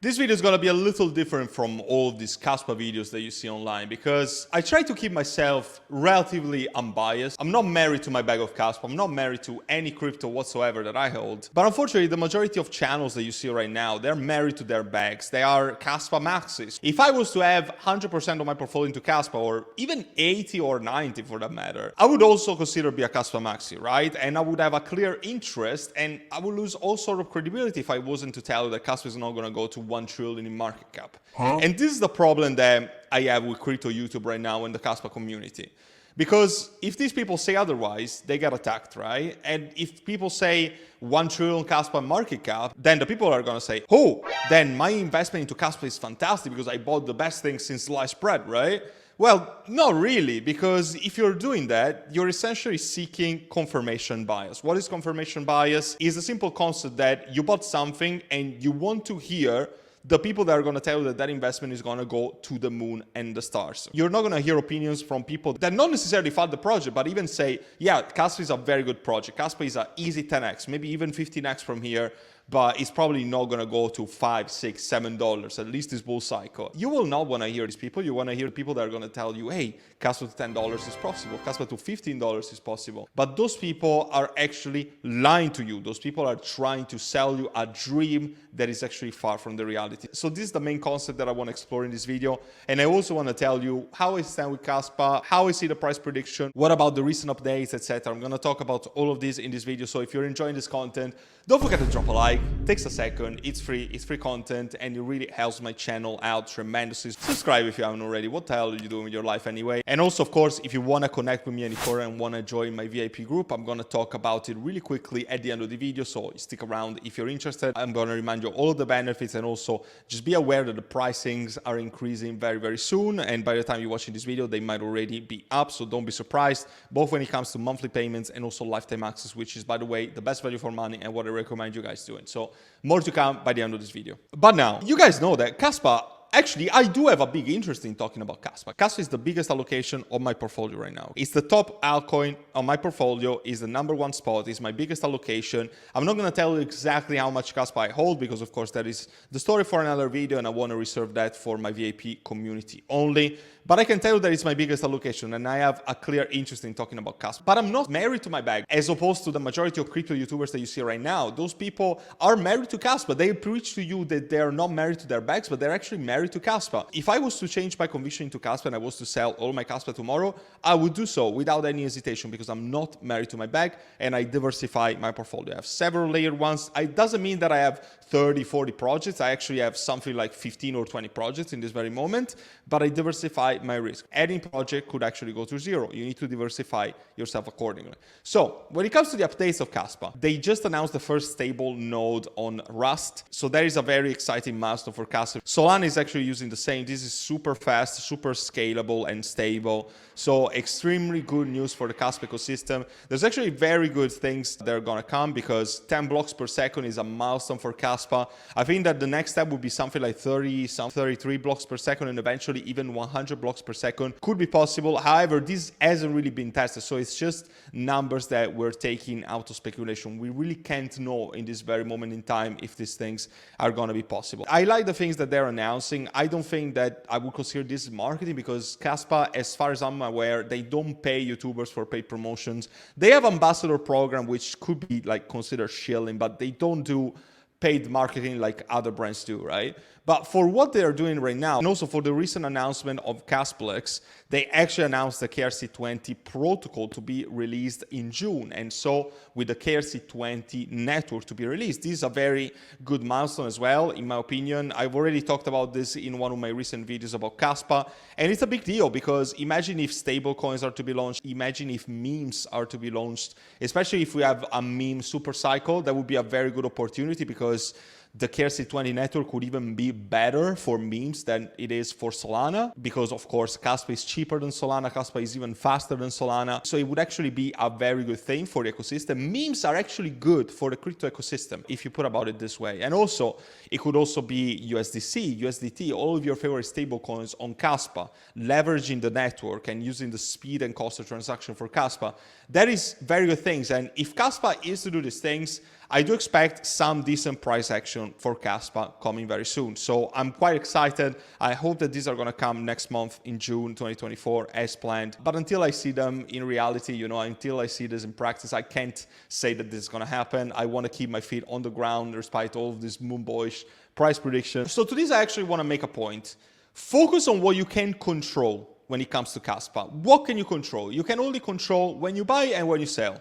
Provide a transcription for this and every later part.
This video is going to be a little different from all of these Kaspa videos that you see online because I try to keep myself relatively unbiased. I'm not married to my bag of Kaspa. I'm not married to any crypto whatsoever that I hold. But unfortunately, the majority of channels that you see right now, they're married to their bags. They are Kaspa maxis. If I was to have 100% of my portfolio into Kaspa, or even 80 or 90 for that matter, I would also consider be a Kaspa maxi, right? And I would have a clear interest and I would lose all sort of credibility if I wasn't to tell you that Kaspa is not going to go to 1 trillion in market cap. And this is the problem that I have with crypto YouTube right now in the Kaspa community. Because if these people say otherwise, they get attacked, right? And if people say 1 trillion Kaspa market cap, then the people are going to say, oh, then my investment into Kaspa is fantastic because I bought the best thing since sliced bread, right? Well, not really, because if you're doing that, you're essentially seeking confirmation bias. What is confirmation bias? It's a simple concept that you bought something and you want to hear the people that are going to tell you that that investment is going to go to the moon and the stars. You're not going to hear opinions from people that not necessarily fund the project, but even say, yeah, Kaspa is a very good project. Kaspa is an easy 10x, maybe even 15x from here, but it's probably not going to go to $5, $6, $7, at least this bull cycle. You will not want to hear these people. You want to hear people that are going to tell you, hey, Kaspa to $10 is possible. Kaspa to $15 is possible. But those people are actually lying to you. Those people are trying to sell you a dream that is actually far from the reality. So this is the main concept that I want to explore in this video. And I also want to tell you how I stand with Kaspa, how I see the price prediction, what about the recent updates, etc. I'm going to talk about all of this in this video. So if you're enjoying this content, don't forget to drop a like. Takes a second, it's free content, and it really helps my channel out tremendously. Subscribe if you haven't already. What the hell are you doing with your life anyway? And also, of course, if you want to connect with me any further and want to join my VIP group, I'm going to talk about it really quickly at the end of the video, so stick around if you're interested. I'm going to remind you all of the benefits, and also just be aware that the pricings are increasing very, very soon, and by the time you're watching this video, they might already be up, so don't be surprised, both when it comes to monthly payments and also lifetime access, which is, by the way, the best value for money and what I recommend you guys doing. So more to come by the end of this video. But now, you guys know that Kaspa, actually, I do have a big interest in talking about Kaspa. Kaspa is the biggest allocation of my portfolio right now. It's the top altcoin on my portfolio, is the #1 spot, is my biggest allocation. I'm not going to tell you exactly how much Kaspa I hold because, of course, that is the story for another video and I want to reserve that for my VIP community only. But I can tell you that it's my biggest allocation and I have a clear interest in talking about Kaspa. But I'm not married to my bag, as opposed to the majority of crypto YouTubers that you see right now. Those people are married to Kaspa. They preach to you that they're not married to their bags, but they're actually married to Kaspa. If I was to change my conviction into Kaspa and I was to sell all my Kaspa tomorrow, I would do so without any hesitation because I'm not married to my bag and I diversify my portfolio. I have several layered ones. It doesn't mean that I have 30, 40 projects. I actually have something like 15 or 20 projects in this very moment, but I diversify my risk. Any project could actually go to zero. You need to diversify yourself accordingly. So when it comes to the updates of Kaspa, they just announced the first stable node on Rust. So that is a very exciting milestone for Kaspa. Solana is actually using the same. This is super fast, super scalable and stable. So extremely good news for the Kaspa ecosystem. There's actually very good things that are going to come because 10 blocks per second is a milestone for Kaspa. I think that the next step would be something like 33 blocks per second and eventually even 100 blocks per second could be possible. However, this hasn't really been tested. So it's just numbers that we're taking out of speculation. We really can't know in this very moment in time if these things are going to be possible. I like the things that they're announcing. I don't think that I would consider this marketing because Kaspa, as far as I'm aware, they don't pay YouTubers for paid promotions. They have ambassador program, which could be like considered shilling, but they don't do paid marketing like other brands do, right? But for what they are doing right now, and also for the recent announcement of Kasplex, they actually announced the KRC20 protocol to be released in June. And so with the KRC20 network to be released, this is a very good milestone as well, in my opinion. I've already talked about this in one of my recent videos about Kaspa. And it's a big deal because imagine if stable coins are to be launched, imagine if memes are to be launched, especially if we have a meme super cycle, that would be a very good opportunity because the KRC20 network would even be better for memes than it is for Solana because, of course, Kaspa is cheaper than Solana. Kaspa is even faster than Solana. So it would actually be a very good thing for the ecosystem. Memes are actually good for the crypto ecosystem if you put about it this way. And also, it could also be USDC, USDT, all of your favorite stablecoins on Kaspa, leveraging the network and using the speed and cost of transaction for Kaspa. That is very good things. And if Kaspa is to do these things, I do expect some decent price action for Kaspa coming very soon. So I'm quite excited. I hope that these are going to come next month in June 2024 as planned. But until I see them in reality, you know, until I see this in practice, I can't say that this is going to happen. I want to keep my feet on the ground despite all of these moonboyish price predictions. So to this, I actually want to make a point. Focus on what you can control when it comes to Kaspa. What can you control? You can only control when you buy and when you sell.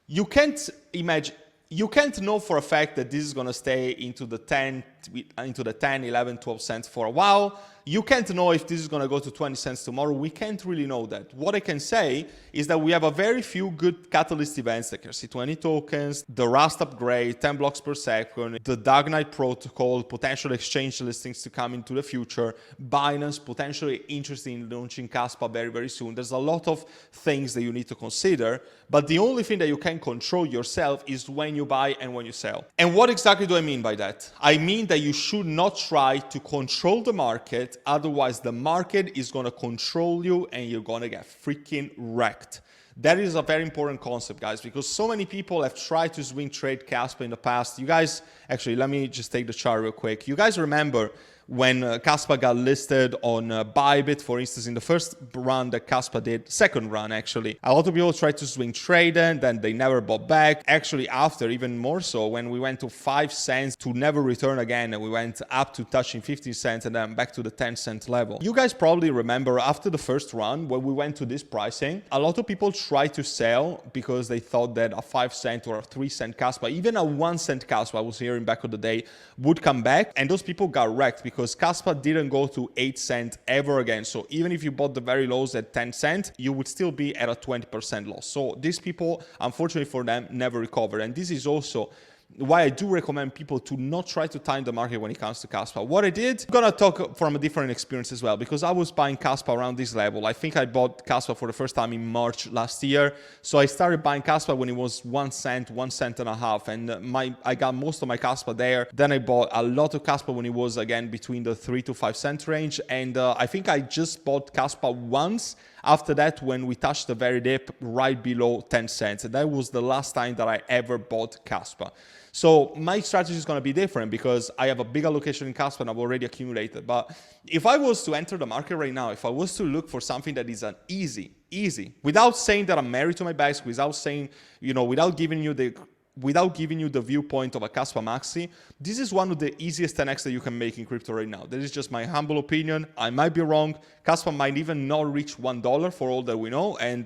You can't know for a fact that this is going to stay into the 10, 11, 12 cents for a while. You can't know if this is going to go to 20 cents tomorrow. We can't really know that. What I can say is that we have a very few good catalyst events like RC20 tokens, the Rust upgrade, 10 blocks per second, the Dark Knight protocol, potential exchange listings to come into the future, Binance potentially interested in launching Kaspa very, very soon. There's a lot of things that you need to consider, but the only thing that you can control yourself is when you buy and when you sell. And what exactly do I mean by that? I mean that you should not try to control the market. Otherwise, the market is going to control you and you're going to get freaking wrecked. That is a very important concept, guys, because so many people have tried to swing trade Kaspa in the past. You guys, actually, let me just take the chart real quick. You guys remember when Kaspa got listed on Bybit, for instance, in the first run that Kaspa did, second run actually, a lot of people tried to swing trade and then they never bought back. Actually, after, even more so, when we went to 5 cents to never return again, and we went up to touching 15 cents and then back to the 10-cent level. You guys probably remember after the first run, when we went to this pricing, a lot of people tried to sell because they thought that a 5 cent or a 3 cent Kaspa, even a 1 cent Kaspa, I was hearing back of the day, would come back. And those people got wrecked because Kaspa didn't go to 8 cents ever again. So even if you bought the very lows at 10 cents, you would still be at a 20% loss. So these people, unfortunately for them, never recovered. And this is also why I do recommend people to not try to time the market when it comes to Kaspa. What I did, I'm gonna talk from a different experience as well, because I was buying Kaspa around this level. I think I bought Kaspa for the first time in March last year. So I started buying Kaspa when it was 1 cent, 1 cent and a half. And I got most of my Kaspa there. Then I bought a lot of Kaspa when it was again between the 3 to 5 cent range. And I think I just bought Kaspa once after that when we touched the very dip right below 10 cents. And that was the last time that I ever bought Kaspa. So my strategy is going to be different because I have a big allocation in Kaspa and I've already accumulated. But if I was to enter the market right now, if I was to look for something that is an easy, without saying that I'm married to my bags, without saying, you know, without giving you the viewpoint of a Kaspa Maxi, this is one of the easiest 10x that you can make in crypto right now. That is just my humble opinion. I might be wrong. Kaspa might even not reach $1 for all that we know. And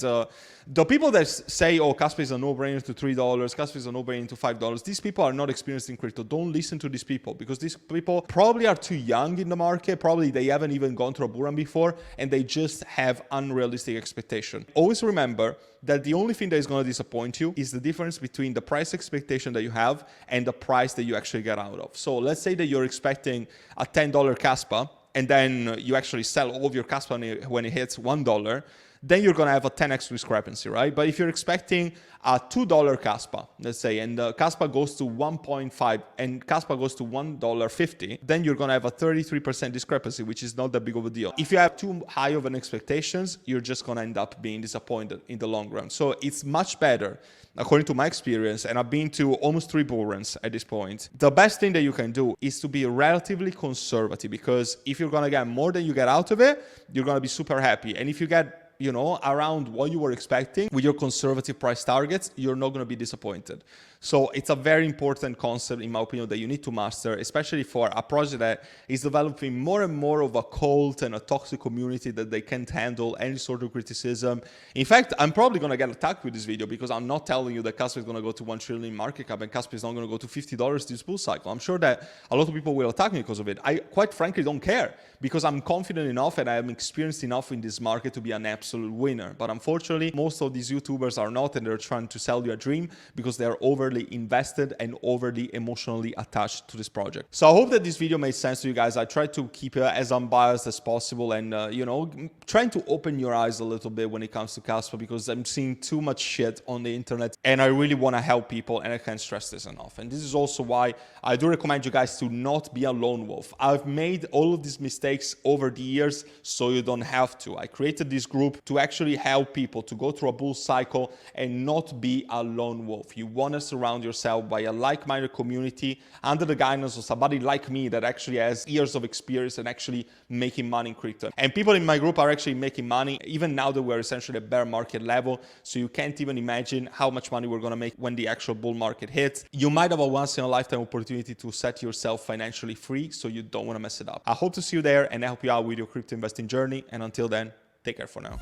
the people that say, oh, Kaspa is a no-brainer to $3, Kaspa is a no-brainer to $5, these people are not experienced in crypto. Don't listen to these people because these people probably are too young in the market. Probably they haven't even gone through a bull run before and they just have unrealistic expectation. Always remember that the only thing that is going to disappoint you is the difference between the price expectation that you have and the price that you actually get out of. So let's say that you're expecting a $10 Kaspa and then you actually sell all of your Kaspa when it hits $1, then you're going to have a 10x discrepancy, right? But if you're expecting a $2 Kaspa, let's say, and Kaspa goes to 1.5 and Kaspa goes to $1.50, then you're going to have a 33% discrepancy, which is not that big of a deal. If you have too high of an expectations, you're just going to end up being disappointed in the long run. So it's much better, according to my experience, and I've been to almost 3 bull runs at this point. The best thing that you can do is to be relatively conservative, because if you're going to get more than you get out of it, you're going to be super happy. And if you get, you know, around what you were expecting with your conservative price targets, you're not going to be disappointed. So it's a very important concept, in my opinion, that you need to master, especially for a project that is developing more and more of a cult and a toxic community that they can't handle any sort of criticism. In fact, I'm probably going to get attacked with this video because I'm not telling you that Kaspa is going to go to 1 trillion market cap and Kaspa is not going to go to $50 this bull cycle. I'm sure that a lot of people will attack me because of it. I quite frankly don't care because I'm confident enough and I'm experienced enough in this market to be an absolute winner. But unfortunately, most of these YouTubers are not, and they're trying to sell you a dream because they're overly invested and overly emotionally attached to this project. So I hope that this video made sense to you guys. I tried to keep it as unbiased as possible and, you know, trying to open your eyes a little bit when it comes to Kaspa, because I'm seeing too much shit on the internet and I really want to help people, and I can't stress this enough. And this is also why I do recommend you guys to not be a lone wolf. I've made all of these mistakes over the years so you don't have to. I created these groups group to actually help people to go through a bull cycle and not be a lone wolf. You want to surround yourself by a like-minded community under the guidance of somebody like me that actually has years of experience and actually making money in crypto. And people in my group are actually making money even now that we're essentially at bear market level. So you can't even imagine how much money we're going to make when the actual bull market hits. You might have a once in a lifetime opportunity to set yourself financially free, so you don't want to mess it up. I hope to see you there and help you out with your crypto investing journey. And until then, take care for now.